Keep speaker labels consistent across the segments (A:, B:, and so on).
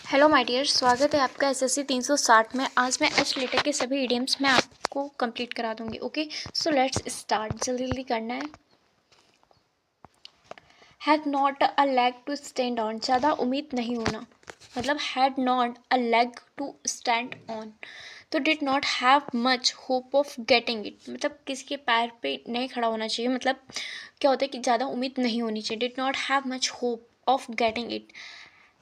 A: Hello my dear, स्वागत है आपका एसएससी 360 में। आज मैं एच लेटर के सभी इडियम्स मैं आपको कंप्लीट करा दूंगी। Okay, so let's start. जल्दी जल्दी करना है। Had not a leg to stand on, ज़्यादा उम्मीद नहीं होना, मतलब had not a leg to stand on. तो did not have much hope of getting it, मतलब किसी के पैर पे नहीं खड़ा होना चाहिए, मतलब क्या होता है कि ज़्यादा उम्मीद नहीं होनी चाहिए। Did not have much hope of getting it.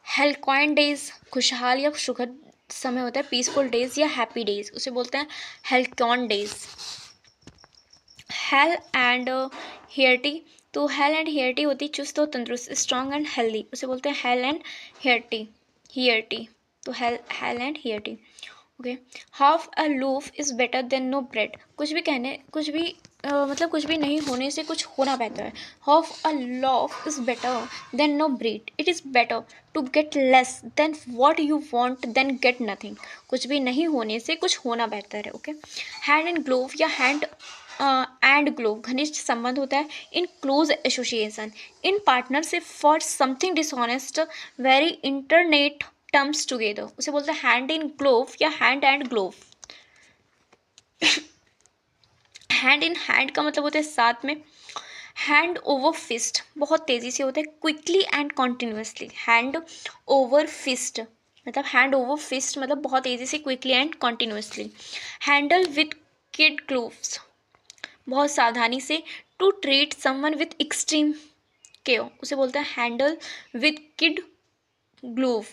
A: Halcyon days, खुशहाल या सुखद समय होता है। पीसफुल डेज या हैप्पी डेज, उसे बोलते हैं halcyon days. Hale and hearty, तो हेल एंड हियर्टी होती है चुस्त और तंदुरुस्त, स्ट्रॉन्ग एंड हेल्दी, उसे बोलते हैं हेल एंड हियर्टी। हियर्टी, तो hale and hearty. Okay, half a loaf is better than no bread, कुछ भी मतलब कुछ भी नहीं होने से कुछ होना बेहतर है। Half a loaf is better than no bread, it is better to get less than what you want than get nothing, कुछ भी नहीं होने से कुछ होना बेहतर है। ओके, हैंड एंड ग्लोव या हैंड एंड ग्लोव, घनिष्ठ संबंध होता है। In close association, in partnership for something dishonest, very intimate terms together, उसे बोलते हैं हैंड इन ग्लोव या hand and glove. Hand in hand का मतलब होता है साथ में। हैंड ओवर फिस्ट, बहुत तेजी से होता है, quickly and continuously. Hand over fist मतलब हैंड ओवर फिस्ट मतलब बहुत तेजी से, quickly and continuously. Handle with kid gloves, बहुत सावधानी से। To treat someone with extreme care, उसे बोलते हैं handle with kid glove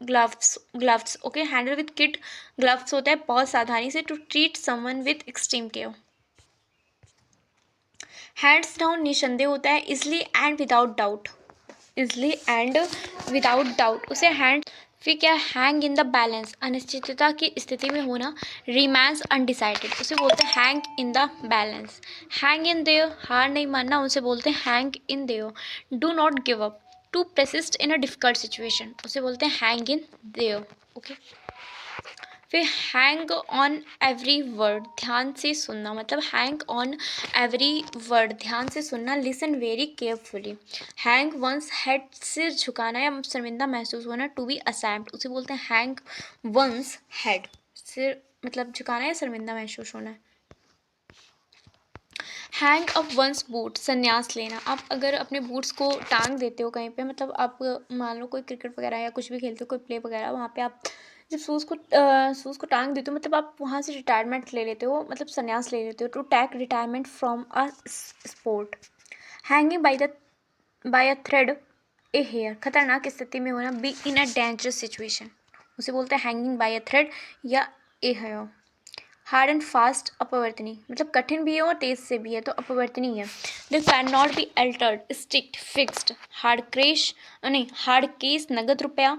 A: gloves gloves. Okay, handle with kid gloves होता है बहुत सावधानी से। To treat someone with extreme care. Hands down निसंदेह होता है, easily and without doubt, easily and without doubt, उसे हैंड। फिर क्या, हैंग इन द बैलेंस, अनिश्चितता की स्थिति में होना। रिमेंस अनडिसाइडेड, उसे बोलते हैं hang in the balance. Hang in there, हार नहीं मानना, उसे बोलते हैं hang in there. Do not give up, to persist in a difficult situation, उसे बोलते हैं हैंग इन देयर। ओके, फिर हैंग ऑन एवरी वर्ड, ध्यान से सुनना, मतलब हैंग ऑन एवरी वर्ड, ध्यान से सुनना। Listen very carefully. Hang once head, सिर झुकाना या शर्मिंदा महसूस होना। टू बी असैम्ड, उसे बोलते हैं हैंग वंस हेड, सिर मतलब झुकाना या शर्मिंदा महसूस होना। हैंग अप वंस बूट, संन्यास लेना। आप अगर अपने बूट्स को टांग देते हो कहीं पे, मतलब आप मान लो कोई क्रिकेट वगैरह या कुछ भी खेलते हो, कोई प्ले वगैरह, वहाँ पे आप जब शूज़ को टांग देते हो, मतलब आप वहाँ से रिटायरमेंट ले लेते हो, मतलब संन्यास ले लेते हो। To take retirement from a sport. Hanging by a thread a hair, खतरनाक स्थिति में होना। Be in a dangerous situation, उसे बोलते हैं हैंगिंग बाय अ थ्रेड या a hair. Hard and fast, अपवर्तनी, मतलब कठिन भी है और तेज से भी है, तो अपवर्तनी है। This can not be altered, strict, fixed. Hard crash, नहीं, हार्ड केस, नगद रुपया।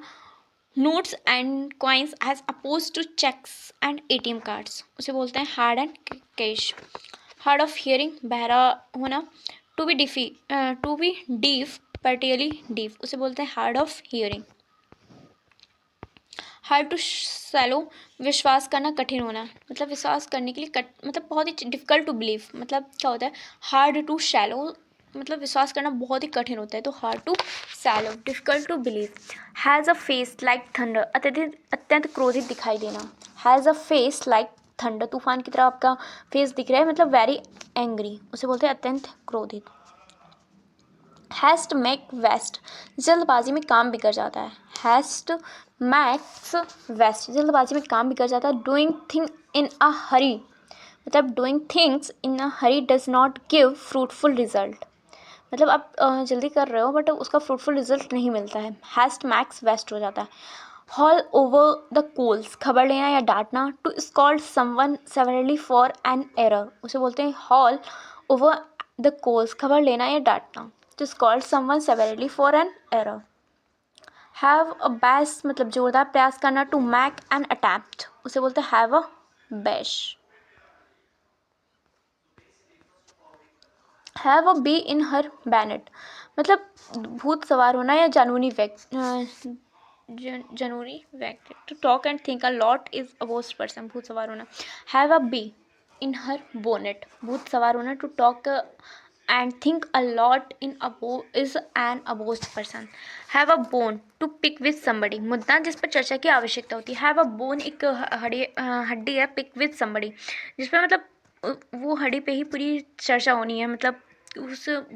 A: Notes and coins as oppose to cheques and ATM cards, उसे बोलते हैं hard and cash. Hard of hearing, बहरा होना। To be deaf, partially deaf, उसे बोलते हैं hard of hearing. Hard to swallow, विश्वास करना कठिन होना, मतलब विश्वास करने के लिए मतलब बहुत ही डिफ़िकल्ट टू बिलीव, मतलब क्या होता है। हार्ड टू शैलो, मतलब विश्वास करना बहुत ही कठिन होता है, तो hard to swallow, difficult to believe. Has a face like thunder, अत्यंत क्रोधित दिखाई देना। Has a face like thunder, तूफान की तरह आपका फेस दिख रहा है, मतलब वेरी एंग्री, उसे बोलते हैं अत्यंत क्रोधित। हैस्ट मेक वेस्ट, जल्दबाजी में काम बिगड़ जाता है। हैस्ट मैक्स वेस्ट, जल्दबाजी में काम बिगड़ जाता है। डूइंग थिंग इन अ हरी, मतलब doing things in a Hari does not give fruitful result, मतलब आप जल्दी कर रहे हो बट उसका फ्रूटफुल रिजल्ट नहीं मिलता है। हैस्ट मैक्स वेस्ट हो जाता है। हॉल ओवर द कोल्स, खबर लेना या डांटना। To scold someone severely for an error, उसे बोलते हैं हॉल ओवर द कोल्स, खबर लेना या डांटना। To scold someone severely for an error. Have a best, मतलब जोरदार प्रयास करना। टू मेक एन अटैम्प्ट, उसे बोलते हैं हैव अ बेश। हैव अ बी इन हर बैनेट, मतलब भूत सवार होना या जनूनी व्यक्ति। To talk and think a lot is a boast person, भूत सवार होना। Have a bee in her bonnet, भूत सवार होना। To talk and think a lot is an abused person. Have a bone to pick with somebody. मुद्दा जिस पर चर्चा की आवश्यकता होती है. Have a bone एक हड्डी है. Pick with somebody जिस पर मतलब वो हड्डी पे ही पूरी चर्चा होनी है. मतलब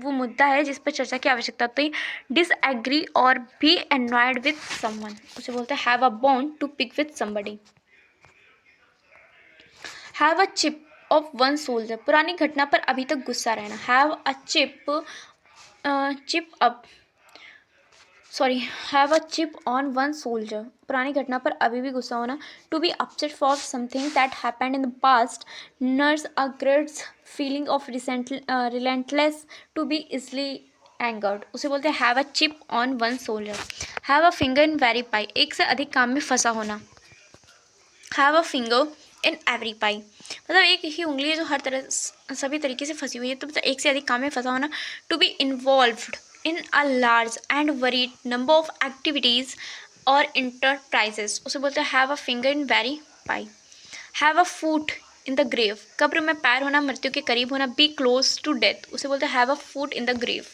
A: वो मुद्दा है जिस पर चर्चा की आवश्यकता होती है. डिसएग्री और बी annoyed with someone उसे बोलते हैं have a bone to pick with somebody. Have a chip of one soldier. पुरानी घटना पर अभी तक गुस्सा रहना. Have a chip up have a chip on one soldier. पुरानी घटना पर अभी भी गुस्सा होना. To be upset for something that happened in the past. Nurse a greats feeling of relentless. To be easily angered उसे बोलते हैं have a chip on one soldier. Have a finger in very pie. एक से अधिक काम में फंसा होना. Have a finger in every pie मतलब एक ही उंगली है जो हर तरह सभी तरीके से फंसी हुई है. तो मतलब एक से अधिक काम में फंसा होना. To be involved in a large and varied number of activities और इंटरप्राइजेस उसे बोलते हैं have a finger in very pie. Have a foot in the grave. कब्र में पैर होना, मृत्यु के करीब होना. बी क्लोज टू डेथ उसे बोलते हैं have a foot in the grave.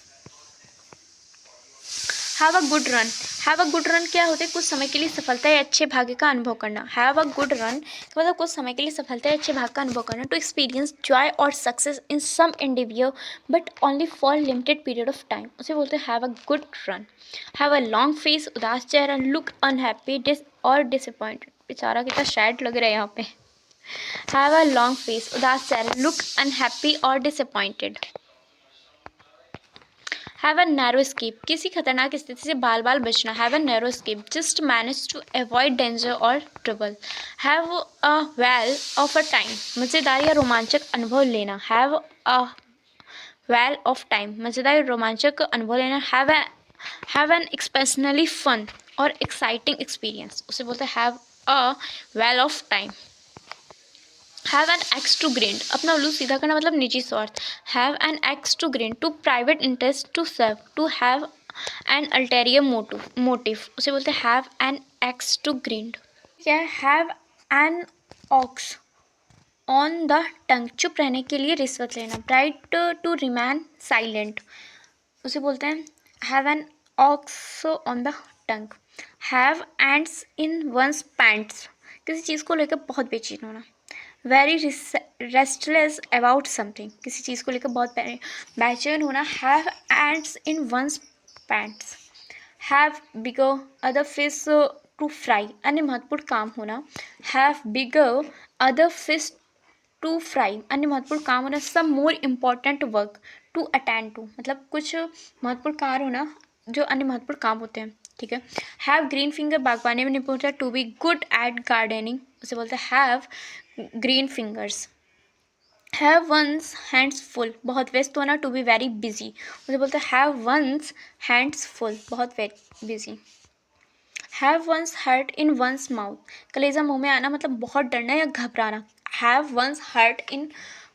A: Have a good run. Have a good run क्या होता है? कुछ समय के लिए सफलता या अच्छे भाग्य का अनुभव करना. हैव अ गुड रन मतलब कुछ समय के लिए सफलता या अच्छे भाग्य का अनुभव करना. टू एक्सपीरियंस जॉय और success in some individual but only for limited period of time उसे बोलते हैं have a good run. Have a long face उदास चेहरा. लुक अनहैप्पी और डिसअपॉइंटेड. बेचारा कितना सैड लग रहा है यहाँ पे. हैव अ लॉन्ग फेस उदास चेहरा. लुक अनहैप्पी और disappointed. Have a narrow escape किसी खतरनाक स्थिति से बाल बाल बचना. Have a narrow escape just manage to avoid danger और trouble. Have a whale of a time मज़ेदार या रोमांचक अनुभव लेना. Have a whale of time मज़ेदार या रोमांचक अनुभव लेना. हैव एन एक्सपेशनली फन और एक्साइटिंग एक्सपीरियंस उसे बोलते हैं have a whale of time. Have an axe to grind अपना उल्लू सीधा करना मतलब निजी स्वार्थ. Have an axe to grind to private interest to serve. To have an ulterior motive उसे बोलते हैं have an axe to grind. क्या है? Have an ox on the tongue चुप रहने के लिए रिश्वत लेना. ब्राइट टू रिमैन साइलेंट उसे बोलते हैं have an ox on the tongue. Have ants in once pants किसी चीज़ को लेकर बहुत बेचैन होना. वेरी रेस्टलेस अबाउट समथिंग किसी चीज़ को लेकर बहुत बेचैन होना. Have ants in once pants. Have bigger other fish to fry अन्य महत्वपूर्ण काम होना. Have bigger other fish to fry अन्य महत्वपूर्ण काम होना. Some more important work to attend to मतलब कुछ महत्वपूर्ण कार्य होना जो अन्य महत्वपूर्ण काम होते हैं. ठीक है. हैव ग्रीन फिंगर बागवानी में निपुणता. To be good at gardening उसे बोलते हैं have green fingers. Have one's hands full बहुत व्यस्त होना. टू बी वेरी बिजी उसे बोलते हैं हैव वंस हैंड्स फुल बहुत very busy. Have one's heart in one's mouth कलेजा मुंह में आना मतलब बहुत डरना या घबराना. Have one's heart in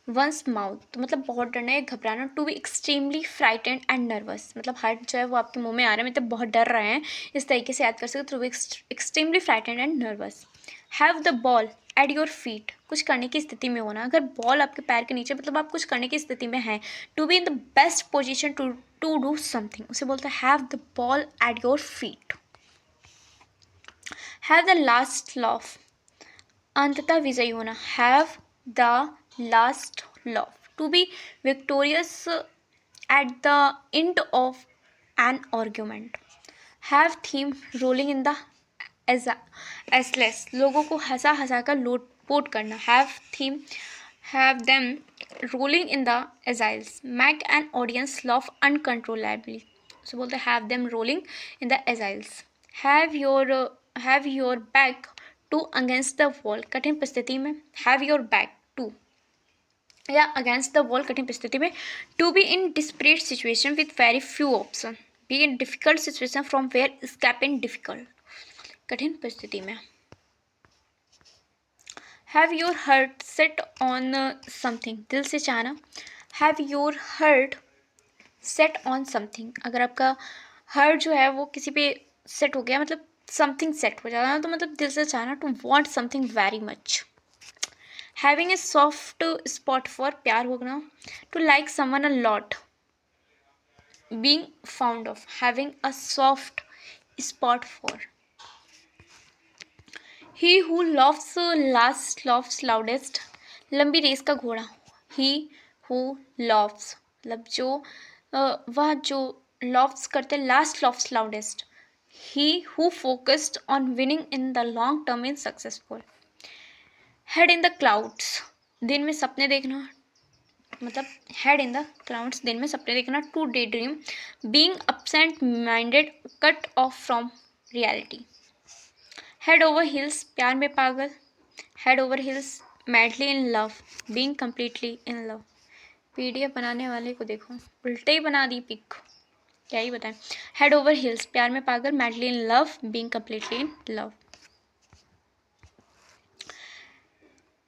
A: one's mouth तो मतलब बहुत डरना या घबराना. To be extremely frightened and nervous मतलब हर्ट जो है वो आपके मुंह में आ रहा है मतलब बहुत डर रहे हैं. इस तरीके से याद कर सकते. To be extremely frightened and nervous. Have the ball at your feet कुछ करने की स्थिति में होना. अगर बॉल आपके पैर के नीचे मतलब आप कुछ करने की स्थिति में हैं. To be in the best position to do something उसे बोलते हैं have the ball at your feet. Have the last laugh अंततः विजयी होना. Have the last laugh to be victorious at the end of an argument. Have them rolling in the aisles लोगों को हंसा हंसा कर लोटपोट करना. Have them have them rolling in the aisles. Make an audience laugh uncontrollably उसे बोलते हैं have them rolling in the aisles. Have your back to against the wall कठिन परिस्थिति में. हैव योर बैक टू या अगेंस्ट द वॉल कठिन परिस्थिति में. To be in desperate situation with very few option. Be in difficult situation from where escape in difficult कठिन परिस्थिति में. Have your heart set on something दिल से चाहना. Have your heart set on something अगर आपका हर्ट जो है वो किसी पे सेट हो गया मतलब समथिंग सेट हो जाना तो मतलब दिल से चाहना. To want something very much. Having a soft spot for प्यार होना. To like someone a lot being fond of, having a soft spot for. He who loves last loves loudest, लंबी रेस का घोड़ा. ही हु लव्स मतलब जो वह जो loves करते last loves loudest. He who focused on winning in the long term is successful. Head in the clouds, दिन में सपने देखना, मतलब हेड इन द क्लाउड्स दिन में सपने देखना. To daydream, being absent minded, cut off from reality. Head over heels, प्यार में पागल. Head over heels, madly in love, being completely in love. PDF बनाने वाले को देखो, उल्टे ही बना दी पिक, क्या ही बताएं. हेड ओवर हिल्स, प्यार में पागल, madly in love, being completely in love.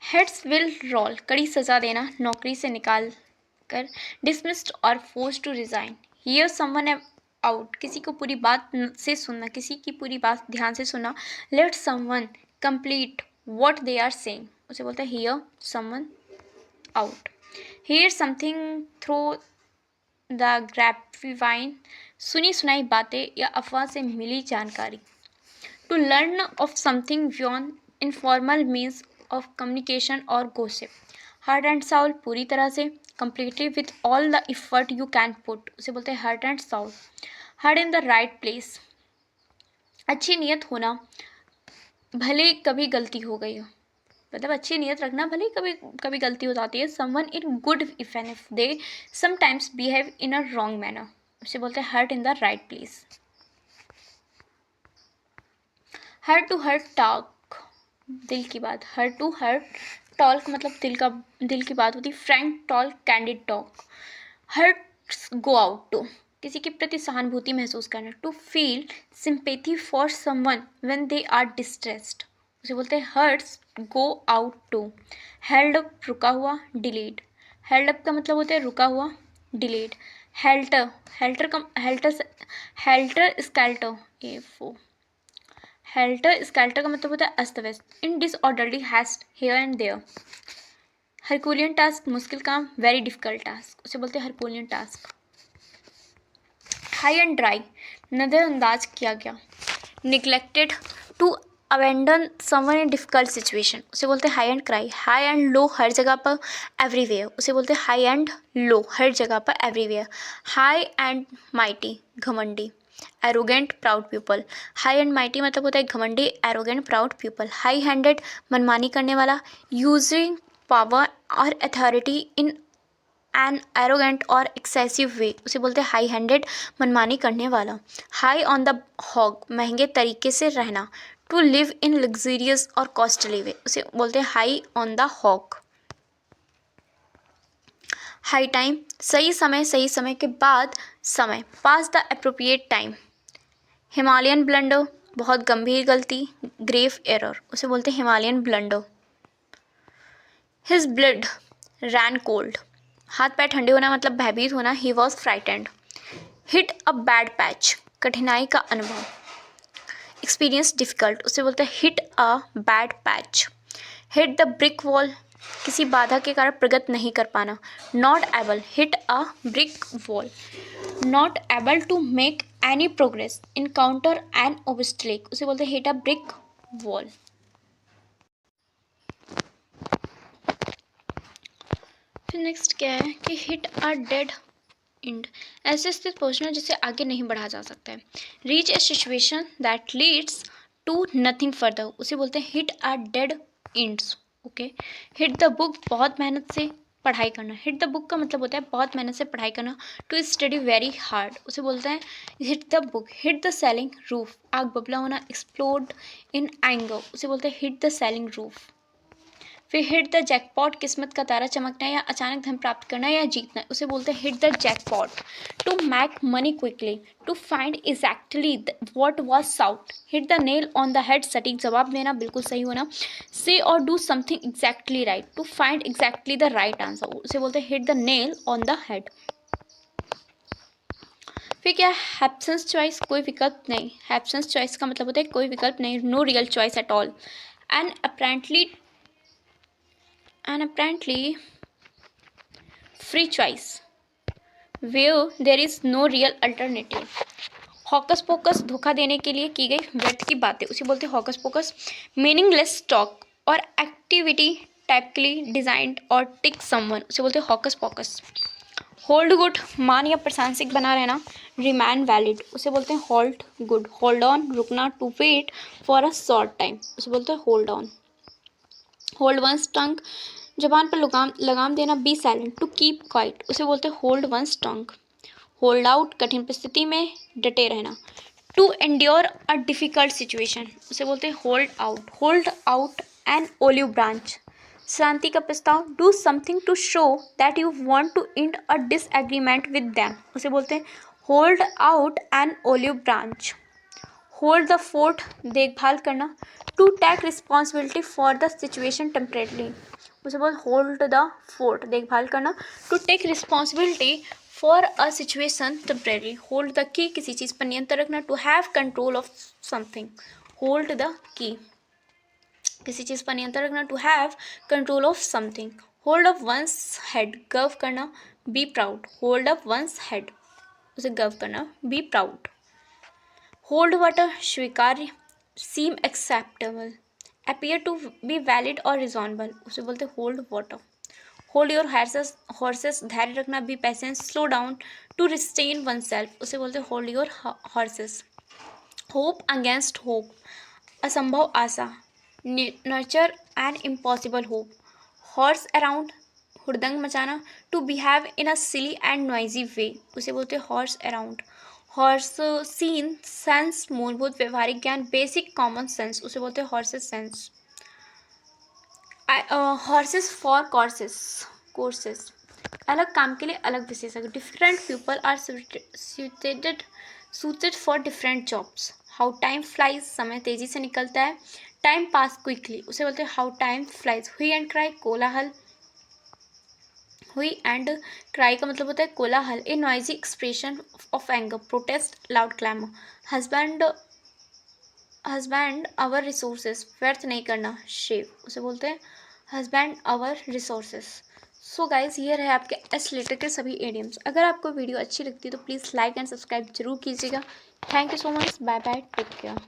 A: Heads will roll, कड़ी सजा देना, नौकरी से निकाल कर. डिसमिस्ड और forced to resign. Hear someone out, किसी को पूरी बात से सुनना, किसी की पूरी बात ध्यान से सुनना. Let someone complete what they are saying, उसे बोलते हैं hear someone out. Hear something through the grapevine, सुनी सुनाई बातें या अफवाह से मिली जानकारी. To learn of something beyond informal means of communication और गोसिप. हार्ट एंड साउल, पूरी तरह से, completely with all the effort you can put, उसे बोलते हैं heart and Saul. Heart in the right place, अच्छी नियत होना, भले कभी गलती हो गई हो, मतलब अच्छी नियत रखना, भले कभी कभी गलती हो जाती है. Someone in good even if they sometimes behave in a wrong manner, उसे बोलते हैं heart in the right place. Heart to heart talk, दिल की बात. हार्ट टू हार्ट टॉक मतलब दिल की बात होती. Frank talk, candid talk. Hearts go out to, किसी के प्रति सहानुभूति महसूस करना. To feel sympathy for someone when they are distressed, उसे बोलते हैं hearts go out to. Held up, रुका हुआ, डिलेड. हेल्ड अप का मतलब होता है रुका हुआ, delayed. Helter, helter skelter, helter skelter का मतलब होता है अस्त व्यस्त. In disorderly haste, here and there. Herculean task, मुश्किल काम, वेरी डिफिकल्ट टास्क, उसे बोलते हैं Herculean task. High and dry, नज़रअंदाज किया गया. Neglected, to abandon someone in difficult situation, उसे बोलते हैं high and cry. High and low, हर जगह पर, एवरीवेयर, उसे बोलते हैं हाई एंड लो, हर जगह पर, एवरीवेयर. हाई एंड माइटी, घमंडी. Arrogant, proud people. High and mighty मतलब होता है घमंडी, arrogant, proud people. High handed, मनमानी करने वाला. यूजिंग पावर और अथॉरिटी इन एन एरोगेंट और एक्सेसिव वे, उसे बोलते हैं हाई हैंडेड, मनमानी करने वाला. हाई ऑन द हॉग, महंगे तरीके से रहना. टू लिव इन लग्जरियस और कॉस्टली वे, उसे बोलते हैं high on the hog. High time, सही समय के बाद समय. Pass the appropriate time. Himalayan blunder, बहुत गंभीर गलती, ग्रेव एरर, उसे बोलते हैं Himalayan blunder. His blood ran cold, हाथ पैर ठंडे होना मतलब भयभीत होना. He was frightened. Hit a bad patch, कठिनाई का अनुभव. एक्सपीरियंस डिफिकल्ट, उसे बोलते हैं hit a bad patch. Hit the brick wall, किसी बाधा के कारण प्रगति नहीं कर पाना. Not able, hit a brick wall. Not able to make any progress, encounter an obstacle, उसे बोलते हैं हिट अ ब्रिक वॉल. फिर नेक्स्ट क्या है कि हिट अ डेड एंड, ऐसे स्थिति पहुंचना जिसे आगे नहीं बढ़ा जा सकता है. Reach a situation that leads to nothing further, उसे बोलते हैं hit a dead ends. Okay. Hit the book, बहुत मेहनत से पढ़ाई करना. हिट द बुक का मतलब होता है बहुत मेहनत से पढ़ाई करना. टू स्टडी वेरी हार्ड, उसे बोलते हैं hit the book. Hit the selling roof, आग बबला होना. एक्सप्लोड इन एंगर, उसे बोलते हैं हिट द सेलिंग रूफ. फिर हिट द जैकपॉट, किस्मत का तारा चमकना या अचानक धन प्राप्त करना या जीतना, उसे बोलते हैं hit the jackpot. To make money quickly. To find exactly what was sought. Hit the nail on the head, सटीक जवाब देना, बिल्कुल सही होना. Say or do something exactly right. To find exactly the right answer, उसे बोलते हैं hit the nail on the head. फिर क्या, हैब्सेंस चॉइस, कोई विकल्प नहीं. हैब्सेंस चॉइस का मतलब होता है कोई विकल्प नहीं, no real choice at all. And apparently free choice, where there is no real alternative. Hocus pocus धोखा देने के लिए की गई व्यर्थ की बातें, उसे बोलते हैं हॉकस पोकस। मीनिंगलेस टॉक और एक्टिविटी टाइपली डिजाइंड और टिक समवन, उसे बोलते हैं हॉकस पोकस। होल्ड गुड मान या प्रशंसिक बना रहना, रिमैन वैलिड, उसे बोलते हैं होल्ड गुड। होल्ड ऑन रुकना, to wait for a short time, उसे बोलते हैं hold on. Hold one's tongue जबान पर लगाम लगाम देना, be silent, to keep quiet, उसे बोलते हैं hold one's tongue. Hold out कठिन परिस्थिति में डटे रहना, to endure a difficult situation, उसे बोलते हैं hold out. Hold out an olive branch, शांति का प्रस्ताव, do something to show that you want to end a disagreement with them, उसे बोलते हैं hold out an olive branch. Hold the fort देखभाल करना, to take responsibility for the situation temporarily, उसे बोल होल्ड द फोर्ट देखभाल करना, to take responsibility for a situation temporary. Hold the key किसी चीज़ पर नियंत्रण रखना, to have control of something, hold the key किसी चीज़ पर नियंत्रण रखना, to have control of something. Hold up one's head गर्व करना, be proud, hold up one's head उसे गर्व करना, बी प्राउड। होल्ड वाटर स्वीकार्य, seem acceptable, appear to be valid और रिजॉनेबल, उसे बोलते hold water. Hold your horses धैर्य रखना, be patience, slow down, to restrain one self, उसे बोलते hold your horses. Hope against hope, असंभव आशा, nurture an impossible hope. Horse around हुड़दंग मचाना, to behave in a silly and noisy way, उसे बोलते हैं हॉर्स अराउंड। हॉर्स सीन सेंस मूलभूत व्यवहारिक ज्ञान, बेसिक कॉमन सेंस, उसे बोलते हैं horses sense. Horses for courses, अलग काम के लिए अलग विशेषज्ञ, different people are suited for different jobs. How time flies, समय तेजी से निकलता है। टाइम पास क्विकली, उसे बोलते हैं how time flies. Hue and cry, कोलाहल, हुई एंड क्राई का मतलब होता है कोलाहल, a noisy expression of anger, protest, loud clamour. Husband our resources, व्यर्थ नहीं करना, शेव, उसे बोलते हैं husband our resources. So guys ये रहे आपके एस लेटर के सभी एडियम्स। अगर आपको वीडियो अच्छी लगती है तो प्लीज़ लाइक एंड सब्सक्राइब जरूर कीजिएगा। Thank you so much, bye bye, take care.